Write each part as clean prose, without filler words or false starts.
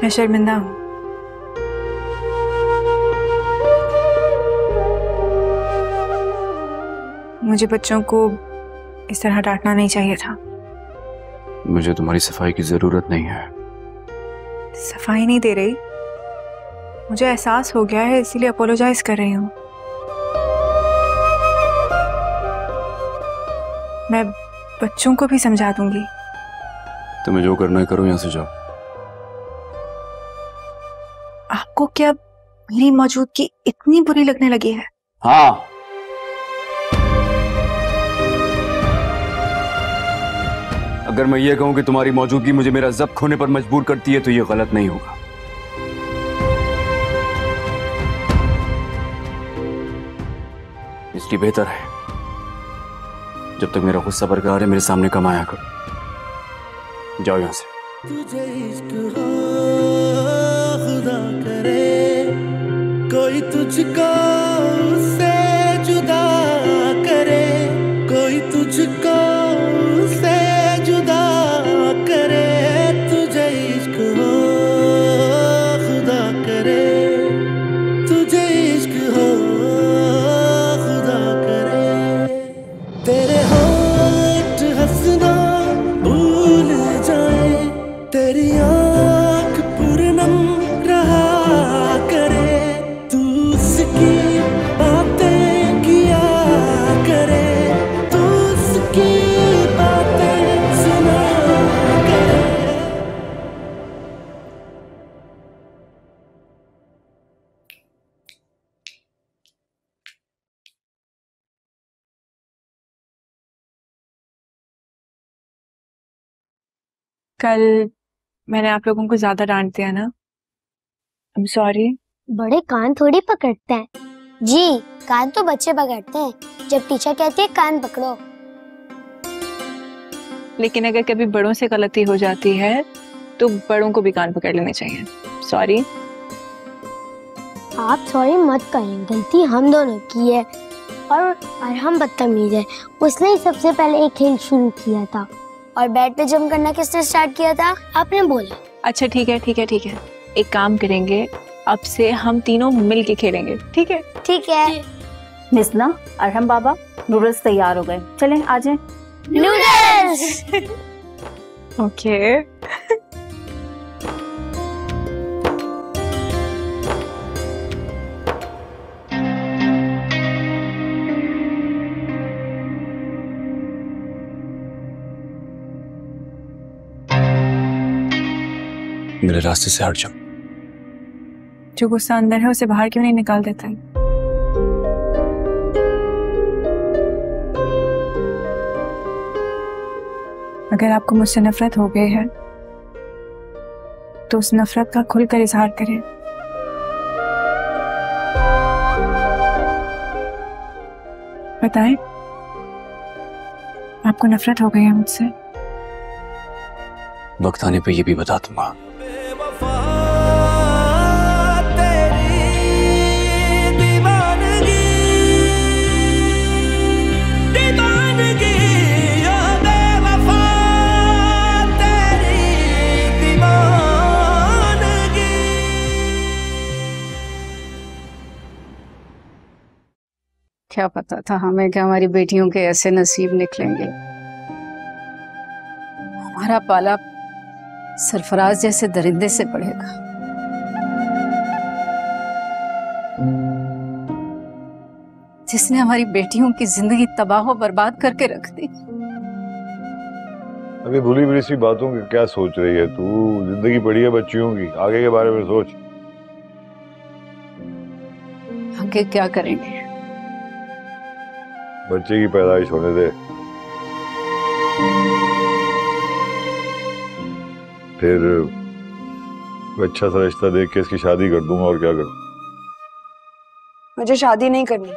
मैं शर्मिंदा हूँ। मुझे बच्चों को इस तरह डांटना नहीं चाहिए था। मुझे तुम्हारी सफाई की जरूरत नहीं है। सफाई नहीं दे रही, मुझे एहसास हो गया है, इसीलिए अपोलोजाइज कर रही हूँ। मैं बच्चों को भी समझा दूंगी। तुम्हें जो करना है करो, यहाँ से जाओ। आपको क्या मेरी मौजूदगी इतनी बुरी लगने लगी है? हाँ, अगर मैं ये कहूं कि तुम्हारी मौजूदगी मुझे मेरा ज़ब्त खोने पर मजबूर करती है तो ये गलत नहीं होगा। इसलिए बेहतर है जब तक मेरा गुस्सा बरकरार है मेरे सामने कम आया करो। जाओ यहां से। तुझे इश्क हो खुदा करे, कोई तुझको उससे जुदा करे, कोई तुझको उससे जुदा करे। तुझे इश्क हो खुदा करे, तुझे इश्क हो खुदा करे। तेरे होठ हंसना भूल जाए, तेरी आँख पूरनम रहा करे, तू उसकी बातें किया करे, तू उसकी बातें सुना करे। कल मैंने आप लोगों को ज्यादा डांट दिया ना, आई एम सॉरी। बड़े कान थोड़ी पकड़ते हैं जी, कान तो बच्चे पकड़ते हैं जब टीचर कहती है कान पकड़ो। लेकिन अगर कभी बड़ों से गलती हो जाती है तो बड़ों को भी कान पकड़ लेने चाहिए। सॉरी। आप सॉरी मत करें, गलती हम दोनों की है और हम बदतमीज है। उसने ही सबसे पहले एक खेल शुरू किया था और बेड पे जंप करना किसने स्टार्ट किया था? आपने बोला। अच्छा ठीक है ठीक है ठीक है, एक काम करेंगे, अब से हम तीनों मिल के खेलेंगे, ठीक है? ठीक है। मिसना, अरहम बाबा, नूडल्स तैयार हो गए, चलें आ जाएं। नूडल्स। ओके। मेरे रास्ते से हट जाओ। जो गुस्सा अंदर है उसे बाहर क्यों नहीं निकाल देता है? अगर आपको मुझसे नफरत हो गई है तो उस नफरत का खुलकर इजहार करें। बताएं, आपको नफरत हो गई है मुझसे? वक्त आने पे ये भी बता दूंगा। बेवफा तेरी दीवानगी, दीवानगी ओ बेवफा तेरी दीवानगी। क्या पता था हमें कि हमारी बेटियों के ऐसे नसीब निकलेंगे। हमारा पाला सरफराज जैसे दरिंदे से पड़ेगा। जिसने हमारी बेटियों की जिंदगी तबाह और बर्बाद करके रख दी। अभी भूली भूली सी बातों की क्या सोच रही है तू? जिंदगी पड़ी है बच्चियों की, आगे के बारे में सोच। आगे क्या करेंगे? बच्चे की पैदाइश होने दे, फिर अच्छा सा रिश्ता देख के इसकी शादी कर दूंगा। और क्या करूं? मुझे शादी नहीं करनी।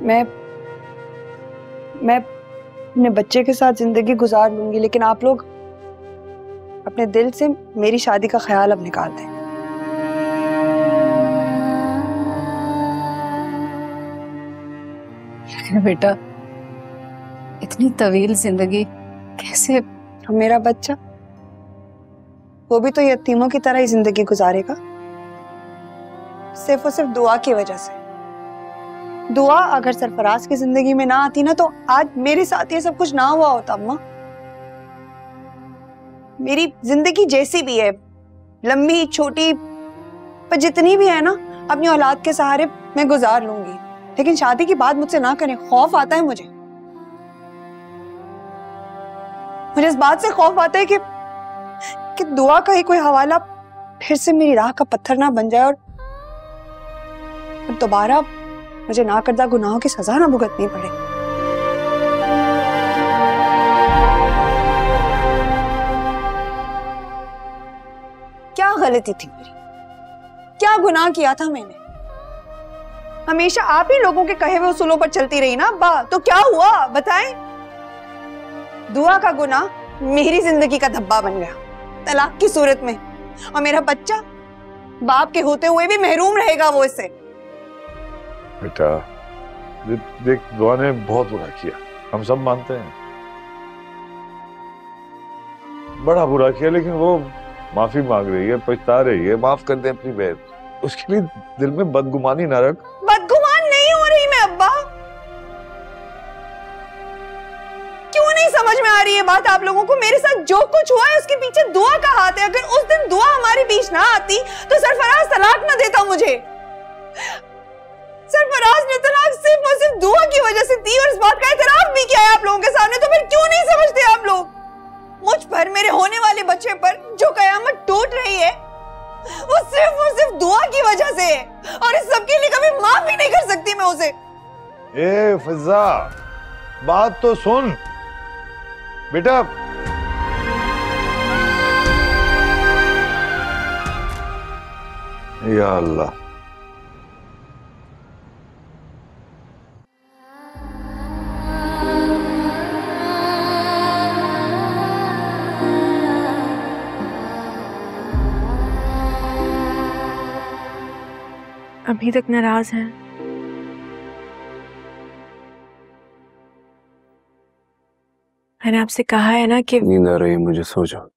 मैं अपने बच्चे के साथ जिंदगी गुजार लूंगी, लेकिन आप लोग अपने दिल से मेरी शादी का ख्याल अब निकाल दें। लेकिन बेटा इतनी तवील जिंदगी कैसे? और मेरा बच्चा, वो भी तो यतीमों की तरह ही जिंदगी गुजारेगा, सिर्फ और सिर्फ दुआ की वजह से। दुआ अगर सरफराज की जिंदगी में ना आती ना, तो आज मेरे साथ ये सब कुछ ना हुआ होता। अम्मा, मेरी जिंदगी जैसी भी है, लंबी छोटी, पर जितनी भी है ना, अपनी औलाद के सहारे मैं गुजार लूंगी। लेकिन शादी की बात मुझसे ना करें, खौफ आता है मुझे। मुझे इस बात से खौफ आता है कि दुआ का ही कोई हवाला फिर से मेरी राह का पत्थर ना बन जाए और दोबारा मुझे नाकर्दा गुनाहों की सजा ना भुगतनी पड़े। क्या गलती थी मेरी? क्या गुनाह किया था मैंने? हमेशा आप ही लोगों के कहे हुए उसूलों पर चलती रही ना अब्बा, तो क्या हुआ बताएं? दुआ का गुनाह मेरी जिंदगी का धब्बा बन गया तलाक की सूरत में, और मेरा बच्चा बाप के होते हुए भी महरूम रहेगा वो इससे। बेटा देख, दुआ ने बहुत बुरा किया, हम सब मानते हैं, बड़ा बुरा किया, लेकिन वो माफी मांग रही है, पछता रही है। माफ कर दे अपनी बहन, उसके लिए दिल में बदगुमानी ना रख। बदगुमान नहीं हो रही मैं अब्बा। क्यों नहीं समझ में आ रही है बात आप लोगों को? मेरे साथ जो कुछ हुआ है उसके पीछे दुआ का हाथ है। अगर उस दिन दुआ हमारे बीच ना आती तो सरफराज तलाक ना देता मुझे। सरफराज ने तलाक सिर्फ और सिर्फ दुआ की वजह से दी, और इस बात का एतराफ भी किया है आप लोगों के सामने। तो फिर क्यों नहीं समझते आप लोग? मुझ पर, मेरे होने वाले बच्चे पर जो कयामत टूट रही है वो सिर्फ और सिर्फ दुआ की वजह से है, और इस सब के लिए कभी माफ भी नहीं कर सकती मैं उसे। ए फिजा, बात तो सुन बेटा। या अल्लाह, अभी तक नाराज हैं? मैंने आपसे कहा है ना कि नींद आ रही है मुझे, सो जाओ।